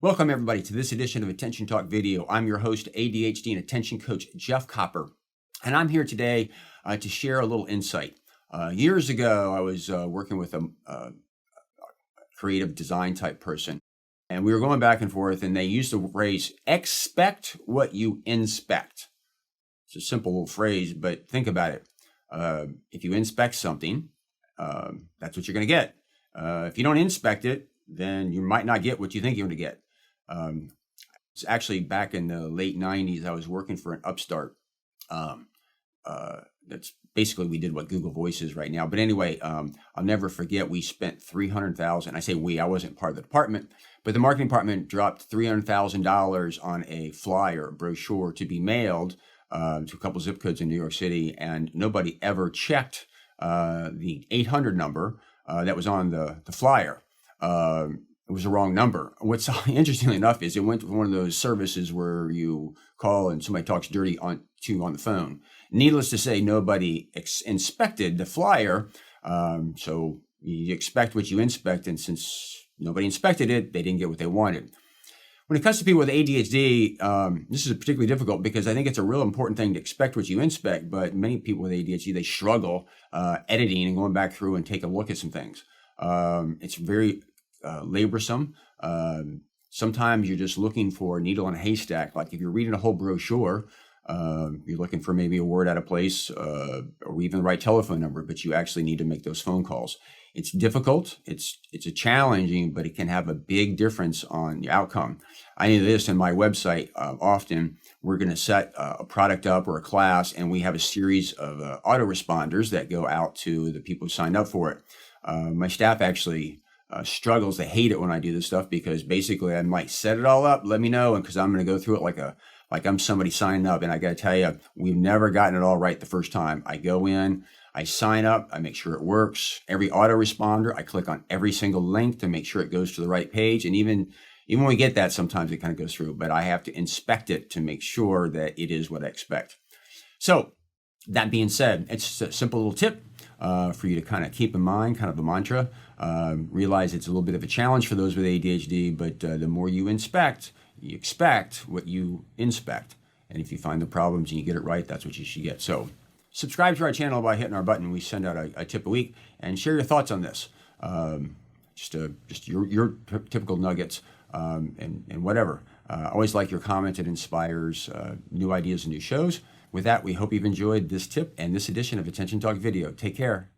Welcome everybody to this edition of Attention Talk Video. I'm your host, ADHD and attention coach, Jeff Copper. And I'm here today to share a little insight. Years ago, I was working with a creative design type person. And we were going back and forth, and they used the phrase, expect what you inspect. It's a simple little phrase, but think about it. If you inspect something, that's what you're going to get. If you don't inspect it, then you might not get what you think you're going to get. It's actually back in the late 90s, I was working for an upstart. That's basically, we did what Google Voice is right now. But anyway, I'll never forget, we spent $300,000. I say we, I wasn't part of the department, but the marketing department dropped $300,000 on a flyer, a brochure to be mailed to a couple zip codes in New York City. And nobody ever checked the 800 number that was on the flyer. It was the wrong number. What's interestingly enough is it went to one of those services where you call and somebody talks dirty on the phone. Needless to say, nobody inspected the flyer. So you expect what you inspect. And since nobody inspected it, they didn't get what they wanted. When it comes to people with ADHD, this is particularly difficult because I think it's a real important thing to expect what you inspect. But many people with ADHD, they struggle editing and going back through and take a look at some things. It's very laborsome. Sometimes you're just looking for a needle in a haystack. Like if you're reading a whole brochure, you're looking for maybe a word out of place or even the right telephone number, but you actually need to make those phone calls. It's difficult. It's a challenging, but it can have a big difference on the outcome. I do this in my website. Often we're going to set a product up or a class, and we have a series of autoresponders that go out to the people who signed up for it. My staff actually struggles. They hate it when I do this stuff because basically I might set it all up, let me know, and because I'm going to go through it like I'm somebody signing up. And I got to tell you, we've never gotten it all right the first time. I go in, I sign up, I make sure it works. Every autoresponder, I click on every single link to make sure it goes to the right page. And even when we get that, sometimes it kind of goes through, but I have to inspect it to make sure that it is what I expect. So that being said, it's a simple little tip for you to kind of keep in mind, kind of a mantra. Realize it's a little bit of a challenge for those with ADHD, but the more you inspect, you expect what you inspect. And if you find the problems and you get it right, that's what you should get. So subscribe to our channel by hitting our button. We send out a tip a week, and share your thoughts on this. Just your typical nuggets and whatever. I always like your comment. It inspires new ideas and new shows. With that, we hope you've enjoyed this tip and this edition of Attention Talk Video. Take care.